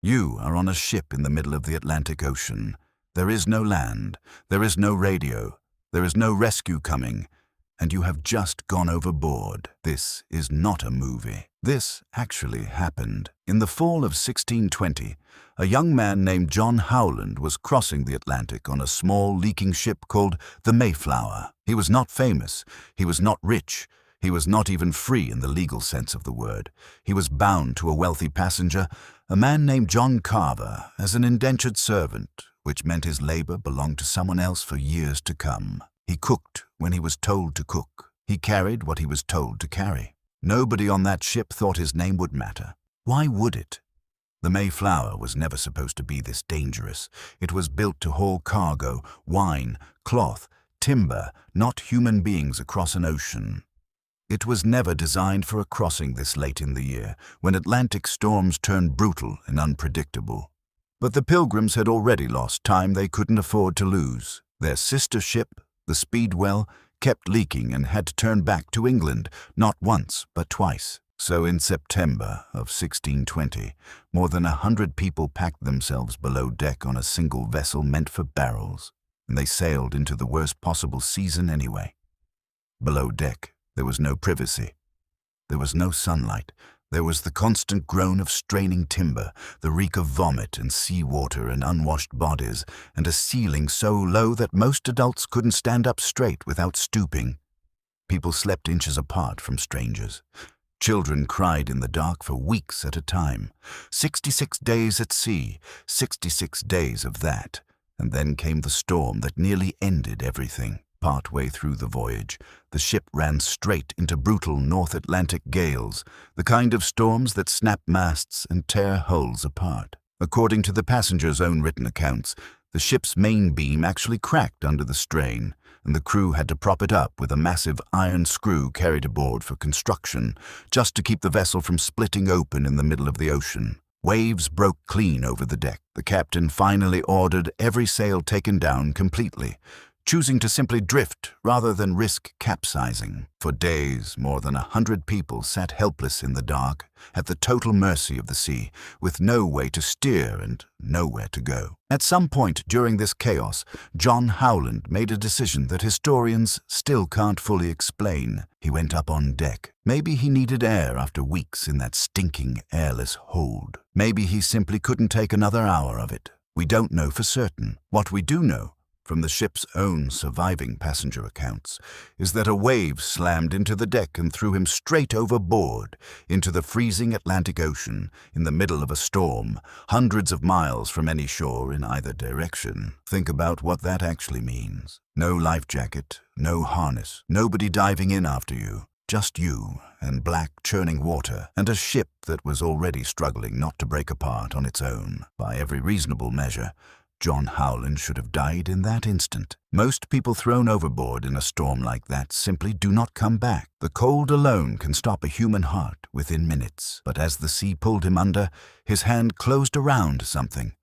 You are on a ship in the middle of the Atlantic Ocean. There is no land, there is no radio, there is no rescue coming, and you have just gone overboard. This is not a movie. This actually happened. In the fall of 1620, a young man named John Howland was crossing the Atlantic on a small, leaking ship called the Mayflower. He was not famous, he was not rich, he was not even free in the legal sense of the word. He was bound to a wealthy passenger, a man named John Carver, as an indentured servant, which meant his labor belonged to someone else for years to come. He cooked when he was told to cook. He carried what he was told to carry. Nobody on that ship thought his name would matter. Why would it? The Mayflower was never supposed to be this dangerous. It was built to haul cargo, wine, cloth, timber, not human beings across an ocean. It was never designed for a crossing this late in the year, when Atlantic storms turn brutal and unpredictable. But the Pilgrims had already lost time they couldn't afford to lose. Their sister ship, the Speedwell, kept leaking and had to turn back to England, not once but twice. So in September of 1620, more than 100 people packed themselves below deck on a single vessel meant for barrels, and they sailed into the worst possible season anyway. Below deck, there was no privacy. There was no sunlight. There was the constant groan of straining timber, the reek of vomit and seawater and unwashed bodies, and a ceiling so low that most adults couldn't stand up straight without stooping. People slept inches apart from strangers. Children cried in the dark for weeks at a time. 66 days at sea, 66 days of that. And then came the storm that nearly ended everything. Partway through the voyage, the ship ran straight into brutal North Atlantic gales, the kind of storms that snap masts and tear hulls apart. According to the passengers' own written accounts, the ship's main beam actually cracked under the strain, and the crew had to prop it up with a massive iron screw carried aboard for construction, just to keep the vessel from splitting open in the middle of the ocean. Waves broke clean over the deck. The captain finally ordered every sail taken down completely, choosing to simply drift rather than risk capsizing. For days, more than 100 people sat helpless in the dark, at the total mercy of the sea, with no way to steer and nowhere to go. At some point during this chaos, John Howland made a decision that historians still can't fully explain. He went up on deck. Maybe he needed air after weeks in that stinking, airless hold. Maybe he simply couldn't take another hour of it. We don't know for certain. What we do know, from the ship's own surviving passenger accounts, is that a wave slammed into the deck and threw him straight overboard into the freezing Atlantic Ocean in the middle of a storm, hundreds of miles from any shore in either direction. Think about what that actually means. No life jacket, no harness, nobody diving in after you. Just you and black churning water, and a ship that was already struggling not to break apart on its own. By every reasonable measure, John Howland should have died in that instant. Most people thrown overboard in a storm like that simply do not come back. The cold alone can stop a human heart within minutes. But as the sea pulled him under, his hand closed around something.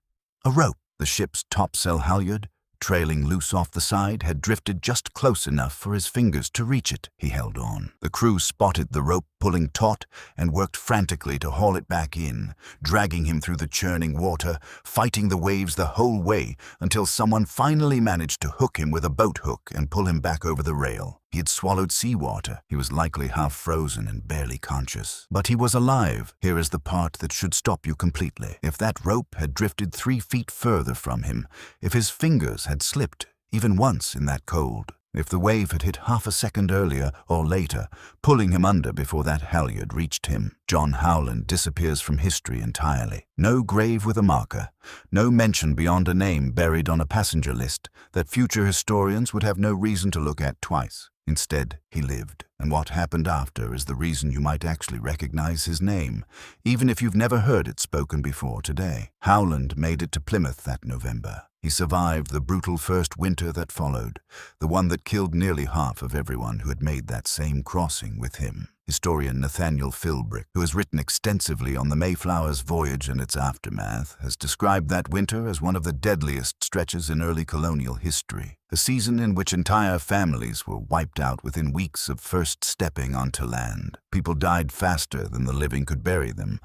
A rope. The ship's topsail halyard, trailing loose off the side, had drifted just close enough for his fingers to reach it. He held on. The crew spotted the rope pulling taut and worked frantically to haul it back in, dragging him through the churning water, fighting the waves the whole way until someone finally managed to hook him with a boat hook and pull him back over the rail. He had swallowed seawater. He was likely half frozen and barely conscious. But he was alive. Here is the part that should stop you completely. If that rope had drifted 3 feet further from him, if his fingers had slipped even once in that cold, if the wave had hit half a second earlier or later, pulling him under before that halyard reached him, John Howland disappears from history entirely. No grave with a marker, no mention beyond a name buried on a passenger list that future historians would have no reason to look at twice. Instead, he lived, and what happened after is the reason you might actually recognize his name, even if you've never heard it spoken before today. Howland made it to Plymouth that November. He survived the brutal first winter that followed, the one that killed nearly half of everyone who had made that same crossing with him. Historian Nathaniel Philbrick, who has written extensively on the Mayflower's voyage and its aftermath, has described that winter as one of the deadliest stretches in early colonial history, a season in which entire families were wiped out within weeks of first stepping onto land. People died faster than the living could bury them.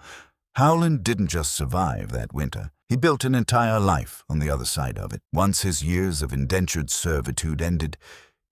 Howland didn't just survive that winter. He built an entire life on the other side of it. Once his years of indentured servitude ended,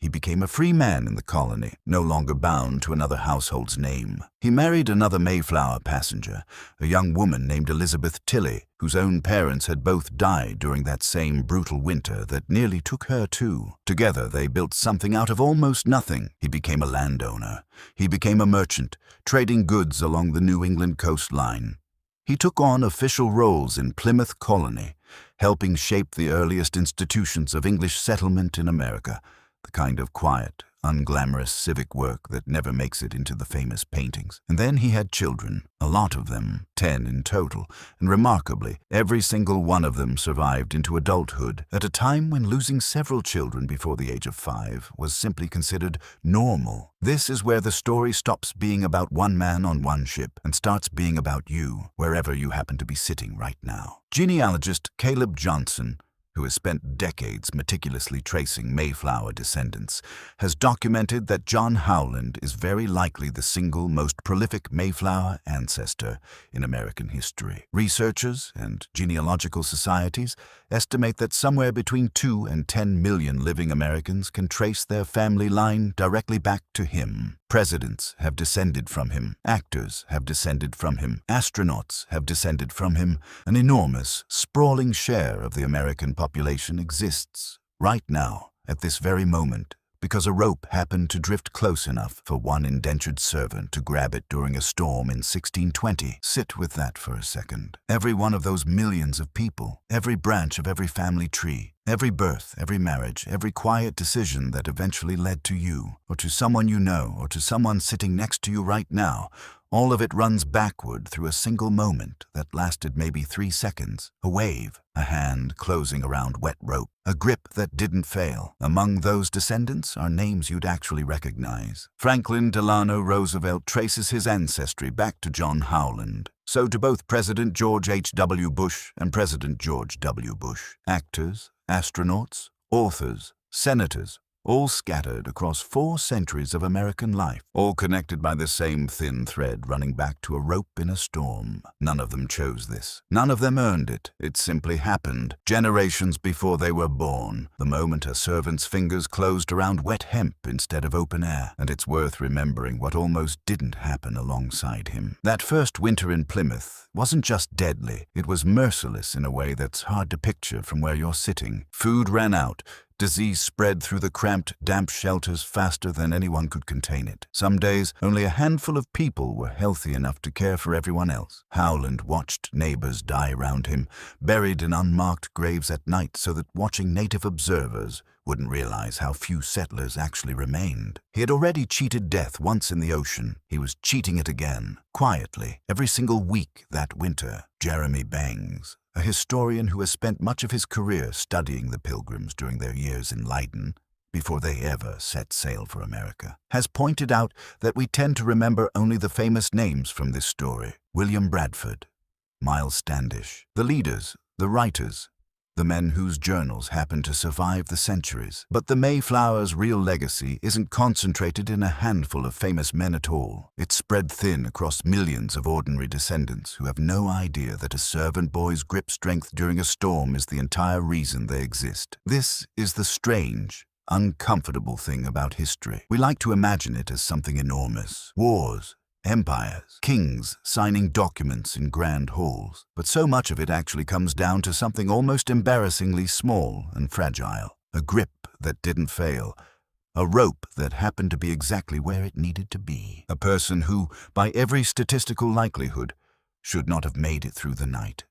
he became a free man in the colony, no longer bound to another household's name. He married another Mayflower passenger, a young woman named Elizabeth Tilley, whose own parents had both died during that same brutal winter that nearly took her too. Together they built something out of almost nothing. He became a landowner. He became a merchant, trading goods along the New England coastline. He took on official roles in Plymouth Colony, helping shape the earliest institutions of English settlement in America. The kind of quiet, unglamorous civic work that never makes it into the famous paintings. And then he had children, a lot of them, 10 in total, and remarkably, every single one of them survived into adulthood at a time when losing several children before the age of 5 was simply considered normal. This is where the story stops being about one man on one ship and starts being about you, wherever you happen to be sitting right now. Genealogist Caleb Johnson, who has spent decades meticulously tracing Mayflower descendants, has documented that John Howland is very likely the single most prolific Mayflower ancestor in American history. Researchers and genealogical societies estimate that somewhere between 2 and 10 million living Americans can trace their family line directly back to him. Presidents have descended from him. Actors have descended from him. Astronauts have descended from him. An enormous, sprawling share of the American population exists right now, at this very moment, because a rope happened to drift close enough for one indentured servant to grab it during a storm in 1620. Sit with that for a second. Every one of those millions of people, every branch of every family tree, every birth, every marriage, every quiet decision that eventually led to you, or to someone you know, or to someone sitting next to you right now, all of it runs backward through a single moment that lasted maybe 3 seconds. A wave, a hand closing around wet rope, a grip that didn't fail. Among those descendants are names you'd actually recognize. Franklin Delano Roosevelt traces his ancestry back to John Howland. So do both President George H.W. Bush and President George W. Bush. Actors, astronauts, authors, senators, all scattered across 4 centuries of American life, all connected by the same thin thread running back to a rope in a storm. None of them chose this. None of them earned it. It simply happened, generations before they were born, the moment a servant's fingers closed around wet hemp instead of open air. And it's worth remembering what almost didn't happen alongside him. That first winter in Plymouth wasn't just deadly, it was merciless in a way that's hard to picture from where you're sitting. Food ran out. Disease spread through the cramped, damp shelters faster than anyone could contain it. Some days, only a handful of people were healthy enough to care for everyone else. Howland watched neighbors die around him, buried in unmarked graves at night so that watching native observers wouldn't realize how few settlers actually remained. He had already cheated death once in the ocean. He was cheating it again, quietly, every single week that winter. Jeremy Bangs, a historian who has spent much of his career studying the Pilgrims during their years in Leiden, before they ever set sail for America, has pointed out that we tend to remember only the famous names from this story. William Bradford, Miles Standish, the leaders, the writers, the men whose journals happen to survive the centuries. But the Mayflower's real legacy isn't concentrated in a handful of famous men at all. It's spread thin across millions of ordinary descendants who have no idea that a servant boy's grip strength during a storm is the entire reason they exist. This is the strange, uncomfortable thing about history. We like to imagine it as something enormous. Wars, empires, kings signing documents in grand halls. But so much of it actually comes down to something almost embarrassingly small and fragile. A grip that didn't fail. A rope that happened to be exactly where it needed to be. A person who, by every statistical likelihood, should not have made it through the night.